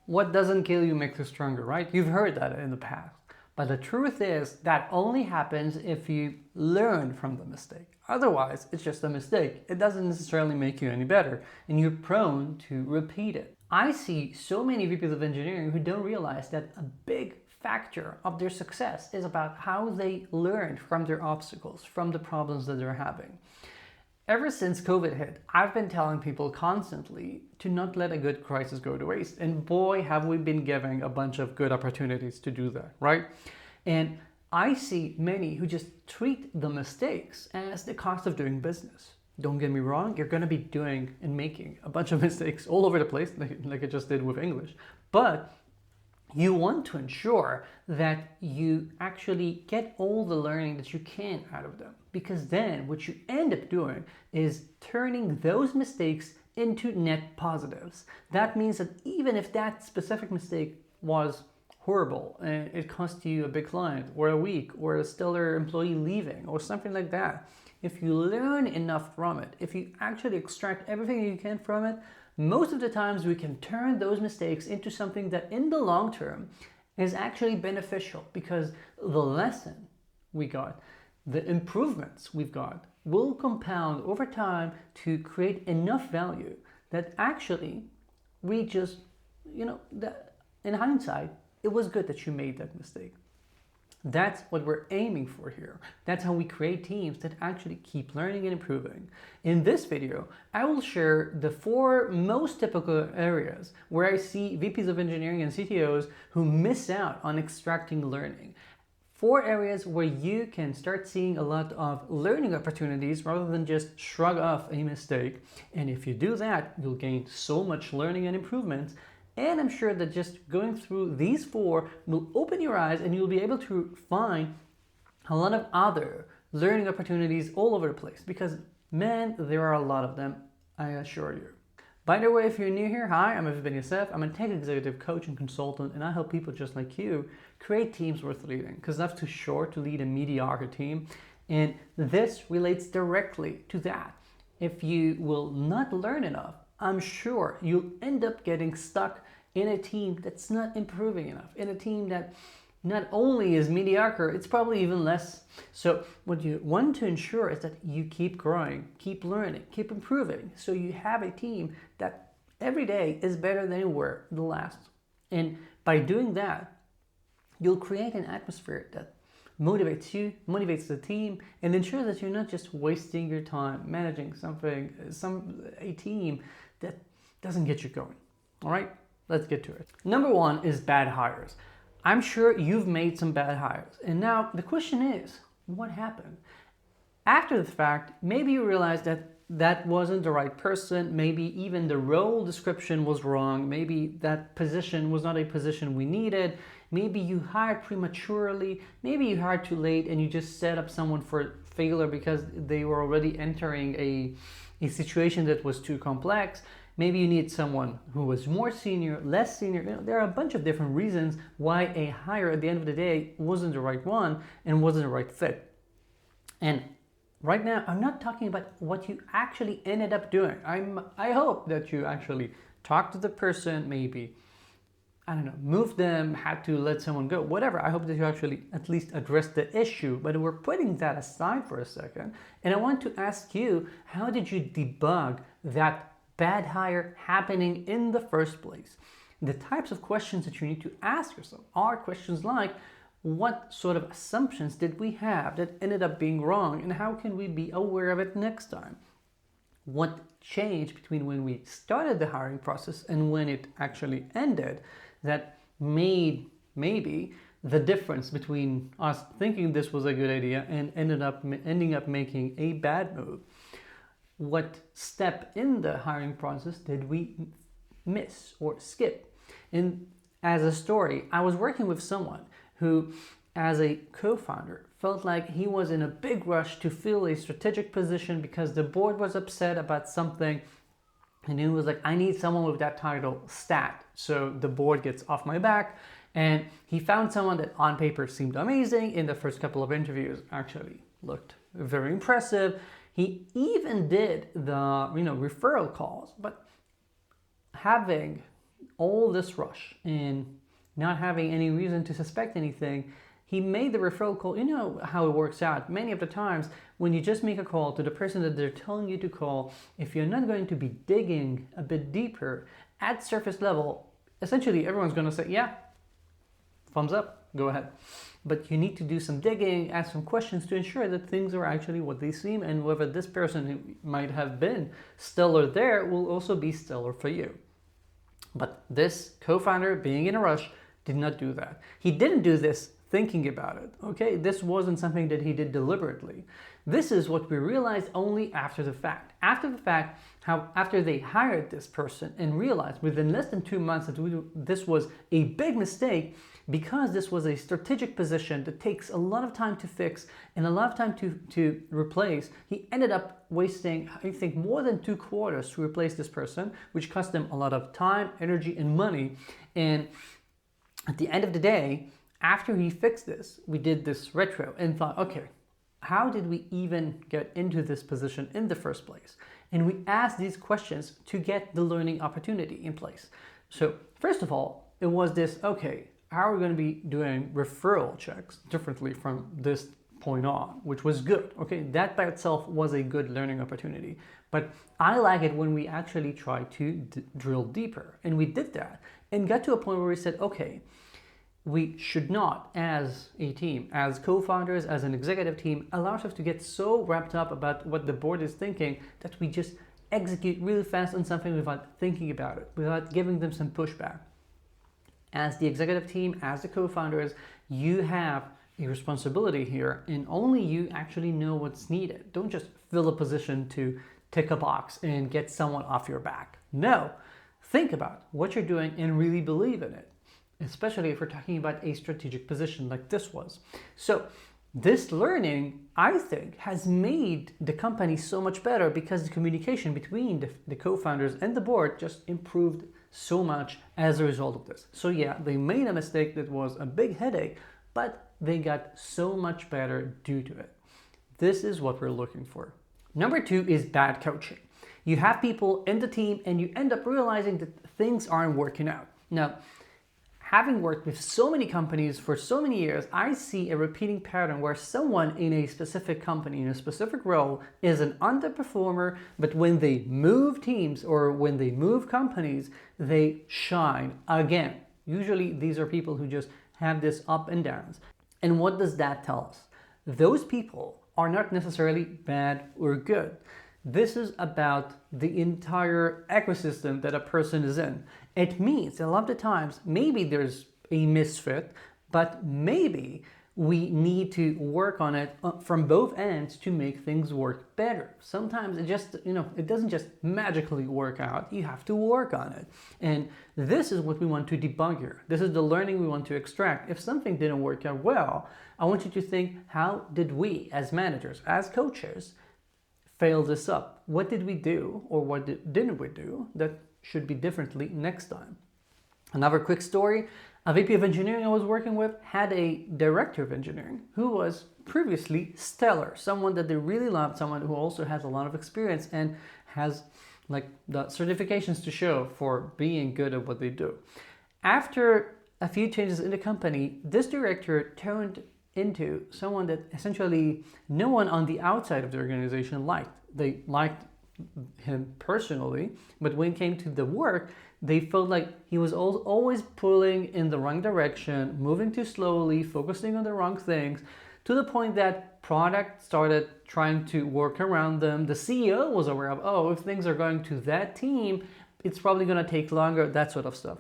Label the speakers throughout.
Speaker 1: What doesn't kill you makes you stronger, right? You've heard that in the past. But the truth is that only happens if you learn from the mistake. Otherwise, it's just a mistake. It doesn't necessarily make you any better, and you're prone to repeat it. I see so many VPs of engineering who don't realize that a big factor of their success is about how they learned from their obstacles, from the problems that they're having. Ever since COVID hit, I've been telling people constantly to not let a good crisis go to waste. And boy, have we been giving a bunch of good opportunities to do that, right? And I see many who just treat the mistakes as the cost of doing business. Don't get me wrong, you're going to be doing and making a bunch of mistakes all over the place, like I just did with English. But you want to ensure that you actually get all the learning that you can out of them. Because then what you end up doing is turning those mistakes into net positives. That means that even if that specific mistake was horrible and it cost you a big client or a week or a stellar employee leaving or something like that, if you learn enough from it, if you actually extract everything you can from it, most of the times we can turn those mistakes into something that in the long term is actually beneficial, because the lesson we got, the improvements we've got, will compound over time to create enough value that actually we just, that in hindsight, it was good that you made that mistake. That's what we're aiming for here. That's how we create teams that actually keep learning and improving. In this video, I will share the 4 most typical areas where I see VPs of engineering and CTOs who miss out on extracting learning. 4 areas where you can start seeing a lot of learning opportunities rather than just shrug off a mistake. And if you do that, you'll gain so much learning and improvements. And I'm sure that just going through these 4 will open your eyes and you'll be able to find a lot of other learning opportunities all over the place, because man, there are a lot of them, I assure you. By the way, if you're new here, hi, I'm Aviv Ben-Yosef. I'm a tech executive coach and consultant, and I help people just like you create teams worth leading, because life's too short to lead a mediocre team. And this relates directly to that. If you will not learn enough, I'm sure you'll end up getting stuck in a team that's not improving enough, in a team that not only is mediocre, it's probably even less. So what you want to ensure is that you keep growing, keep learning, keep improving, so you have a team that every day is better than you were the last. And by doing that, you'll create an atmosphere that motivates you, motivates the team, and ensures that you're not just wasting your time managing a team that doesn't get you going. All right, let's get to it. Number 1 is bad hires. I'm sure you've made some bad hires. And now the question is, what happened? After the fact, maybe you realized that that wasn't the right person. Maybe even the role description was wrong. Maybe that position was not a position we needed. Maybe you hired prematurely. Maybe you hired too late and you just set up someone for failure because they were already entering a situation that was too complex. Maybe you need someone who was more senior, less senior. There are a bunch of different reasons why a hire at the end of the day wasn't the right one and wasn't the right fit. And right now, I'm not talking about what you actually ended up doing. I hope that you actually talked to the person, maybe, moved them, had to let someone go, whatever. I hope that you actually at least addressed the issue, but we're putting that aside for a second. And I want to ask you, how did you debug that bad hire happening in the first place? The types of questions that you need to ask yourself are questions like, what sort of assumptions did we have that ended up being wrong, and how can we be aware of it next time? What changed between when we started the hiring process and when it actually ended that made maybe the difference between us thinking this was a good idea and ending up making a bad move? What step in the hiring process did we miss or skip? And as a story, I was working with someone who, as a co-founder, felt like he was in a big rush to fill a strategic position because the board was upset about something. And he was like, I need someone with that title stat, so the board gets off my back. And he found someone that on paper seemed amazing. In the first couple of interviews actually looked very impressive. He even did the referral calls, but having all this rush and not having any reason to suspect anything, he made the referral call. You know how it works out. Many of the times when you just make a call to the person that they're telling you to call, if you're not going to be digging a bit deeper at surface level, essentially everyone's going to say, yeah, thumbs up, go ahead. But you need to do some digging, ask some questions to ensure that things are actually what they seem, and whether this person who might have been stellar there will also be stellar for you. But this co-founder, being in a rush, did not do that. He didn't do this thinking about it, okay? This wasn't something that he did deliberately. This is what we realized only after the fact. After the fact, after they hired this person and realized within less than 2 months that this was a big mistake, because this was a strategic position that takes a lot of time to fix and a lot of time to replace, he ended up wasting, I think, more than 2 quarters to replace this person, which cost him a lot of time, energy, and money. And at the end of the day, after he fixed this, we did this retro and thought, okay, how did we even get into this position in the first place? And we asked these questions to get the learning opportunity in place. So first of all, it was this, okay, how are we going to be doing referral checks differently from this point on, which was good. Okay, that by itself was a good learning opportunity. But I like it when we actually try to drill deeper. And we did that and got to a point where we said, okay, we should not, as a team, as co-founders, as an executive team, allow ourselves to get so wrapped up about what the board is thinking that we just execute really fast on something without thinking about it, without giving them some pushback. As the executive team, as the co-founders, you have a responsibility here, and only you actually know what's needed. Don't just fill a position to tick a box and get someone off your back. No, think about what you're doing and really believe in it, especially if we're talking about a strategic position like this was. So this learning, I think, has made the company so much better because the communication between the co-founders and the board just improved so much as a result of this. So yeah, they made a mistake that was a big headache, but they got so much better due to it. This is what we're looking for. Number 2 is bad coaching. You have people in the team and you end up realizing that things aren't working out. Now, having worked with so many companies for so many years, I see a repeating pattern where someone in a specific company, in a specific role, is an underperformer, but when they move teams or when they move companies, they shine again. Usually these are people who just have this up and downs. And what does that tell us? Those people are not necessarily bad or good. This is about the entire ecosystem that a person is in. It means a lot of the times, maybe there's a misfit, but maybe we need to work on it from both ends to make things work better. Sometimes it just, it doesn't just magically work out. You have to work on it. And this is what we want to debug here. This is the learning we want to extract. If something didn't work out well, I want you to think, how did we as managers, as coaches, fail this up? What did we do or what didn't we do that should be differently next time? Another quick story. A VP of engineering I was working with had a director of engineering who was previously stellar, someone that they really loved, someone who also has a lot of experience and has like the certifications to show for being good at what they do. After a few changes in the company, this director turned into someone that essentially no one on the outside of the organization liked. They liked him personally, but when it came to the work, they felt like he was always pulling in the wrong direction, moving too slowly, focusing on the wrong things, to the point that product started trying to work around them. The CEO was aware of, oh, if things are going to that team, it's probably going to take longer, that sort of stuff.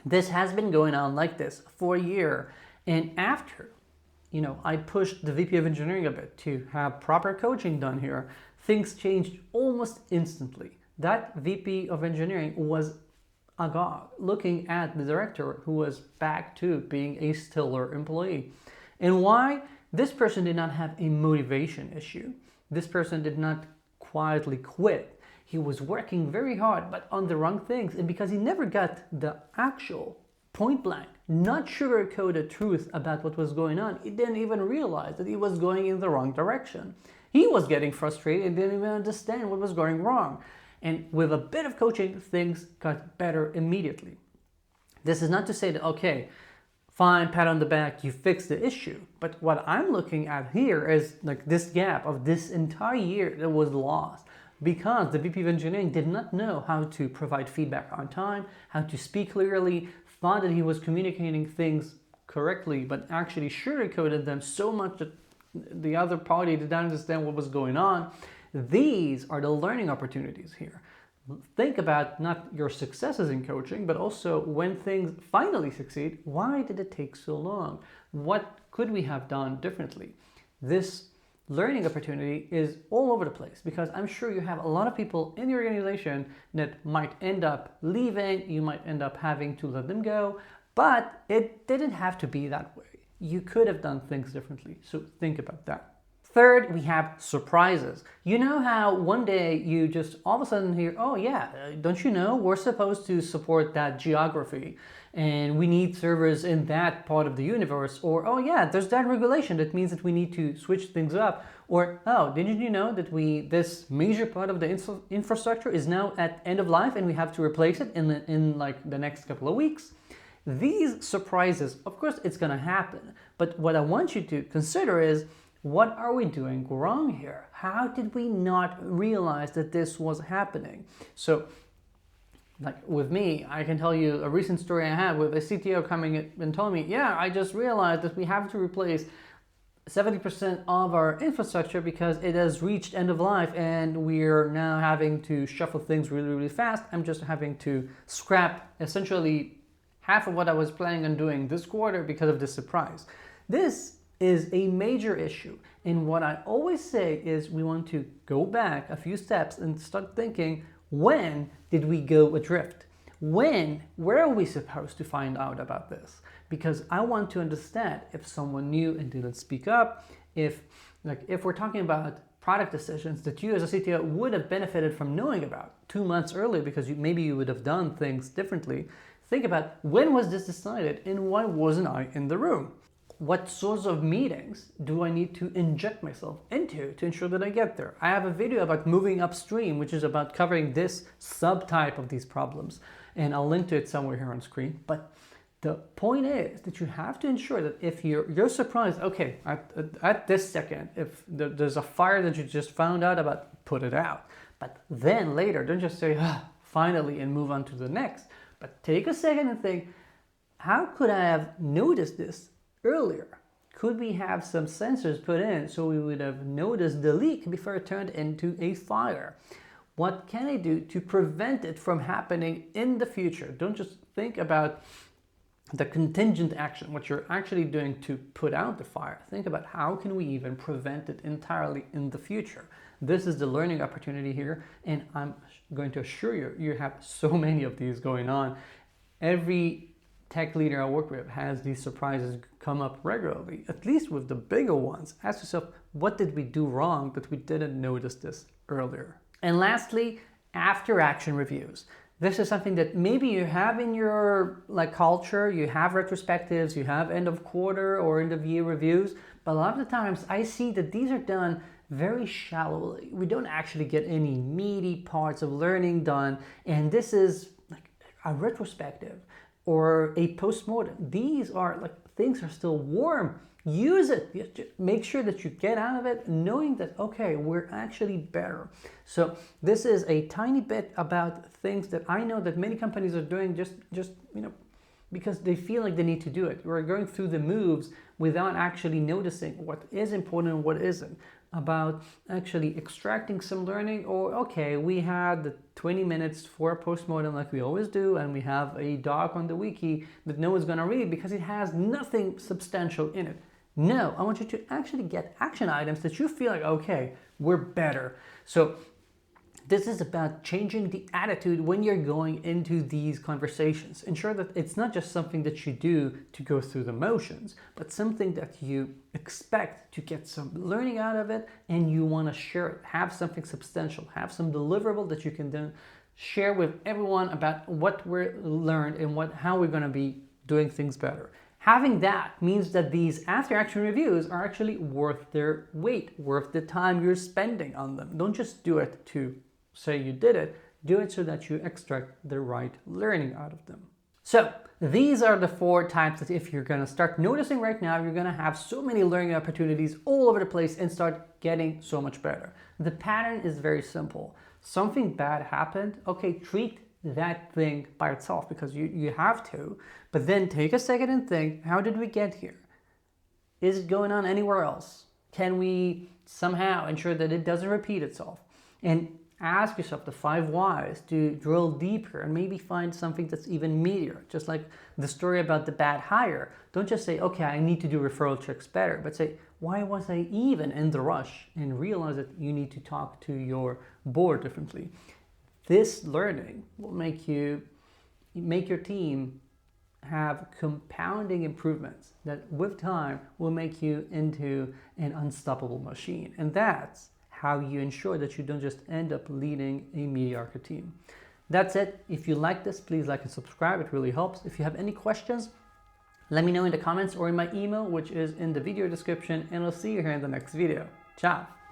Speaker 1: This has been going on like this for a year. And after, I pushed the VP of engineering a bit to have proper coaching done here, things changed almost instantly. That VP of engineering was agog, looking at the director who was back to being a stellar employee. And why? This person did not have a motivation issue. This person did not quietly quit. He was working very hard, but on the wrong things. And because he never got the actual point blank, not sugar-coated truth about what was going on, he didn't even realize that he was going in the wrong direction. He was getting frustrated and didn't even understand what was going wrong. And with a bit of coaching, things got better immediately. This is not to say that, okay, fine, pat on the back, you fixed the issue. But what I'm looking at here is like this gap of this entire year that was lost because the VP of engineering did not know how to provide feedback on time, how to speak clearly, thought that he was communicating things correctly, but actually sugarcoated them so much that the other party did not understand what was going on. These are the learning opportunities here. Think about not your successes in coaching, but also when things finally succeed, why did it take so long? What could we have done differently? This learning opportunity is all over the place because I'm sure you have a lot of people in your organization that might end up leaving, you might end up having to let them go, but it didn't have to be that way. You could have done things differently, so think about that. Third, we have surprises. You know how one day you just all of a sudden hear, oh yeah, don't you know, we're supposed to support that geography and we need servers in that part of the universe. Or, oh yeah, there's that regulation that means that we need to switch things up. Or, oh, didn't you know that this major part of the infrastructure is now at end of life and we have to replace it in like the next couple of weeks? These surprises, of course, it's gonna happen. But what I want you to consider is, what are we doing wrong here? How did we not realize that this was happening? So, like with me, I can tell you a recent story I had with a CTO coming in and telling me, yeah, I just realized that we have to replace 70% of our infrastructure because it has reached end of life and we're now having to shuffle things really, really fast. I'm just having to scrap essentially half of what I was planning on doing this quarter because of this surprise. This is a major issue. And what I always say is we want to go back a few steps and start thinking, when did we go adrift? Where are we supposed to find out about this? Because I want to understand if someone knew and didn't speak up, if we're talking about product decisions that you as a CTO would have benefited from knowing about 2 months earlier because maybe you would have done things differently. Think about, when was this decided and why wasn't I in the room? What sorts of meetings do I need to inject myself into to ensure that I get there? I have a video about moving upstream, which is about covering this subtype of these problems, and I'll link to it somewhere here on screen. But the point is that you have to ensure that if you're surprised, okay, at this second, if there's a fire that you just found out about, put it out. But then later, don't just say, finally, and move on to the next. But take a second and think, how could I have noticed this earlier? Could we have some sensors put in so we would have noticed the leak before it turned into a fire? What can I do to prevent it from happening in the future? Don't just think about the contingent action, what you're actually doing to put out the fire. Think about how can we even prevent it entirely in the future. This is the learning opportunity here, and I'm going to assure you, you have so many of these going on. Every tech leader I work with has these surprises come up regularly, at least with the bigger ones. Ask yourself, what did we do wrong that we didn't notice this earlier? And lastly, after action reviews. This is something that maybe you have in your culture, you have retrospectives, you have end of quarter or end of year reviews, but a lot of the times I see that these are done very shallowly. We don't actually get any meaty parts of learning done, and this is like a retrospective or a postmortem. These are things are still warm. Use it. Make sure that you get out of it knowing that, okay, we're actually better. So this is a tiny bit about things that I know that many companies are doing just because they feel like they need to do it. We're going through the moves without actually noticing what is important and what isn't. About actually extracting some learning, or okay, we had the 20 minutes for a postmortem like we always do, and we have a doc on the wiki that no one's gonna read because it has nothing substantial in it. No, I want you to actually get action items that you feel like, okay, we're better. So this is about changing the attitude when you're going into these conversations. Ensure that it's not just something that you do to go through the motions, but something that you expect to get some learning out of it and you want to share it. Have something substantial, have some deliverable that you can then share with everyone about what we learned and how we're going to be doing things better. Having that means that these after-action reviews are actually worth their weight, worth the time you're spending on them. Don't just do it to say you did it, do it so that you extract the right learning out of them. So these are the 4 types that if you're going to start noticing right now, you're going to have so many learning opportunities all over the place and start getting so much better. The pattern is very simple. Something bad happened, okay, treat that thing by itself because you have to, but then take a second and think, how did we get here? Is it going on anywhere else? Can we somehow ensure that it doesn't repeat itself? And ask yourself the 5 whys to drill deeper and maybe find something that's even meatier. Just like the story about the bad hire. Don't just say, okay, I need to do referral checks better, but say, why was I even in the rush? And realize that you need to talk to your board differently. This learning will make your team have compounding improvements that with time will make you into an unstoppable machine. And that's how you ensure that you don't just end up leading a mediocre team. That's it. If you like this, please like and subscribe. It really helps. If you have any questions, let me know in the comments or in my email, which is in the video description, and I'll see you here in the next video. Ciao.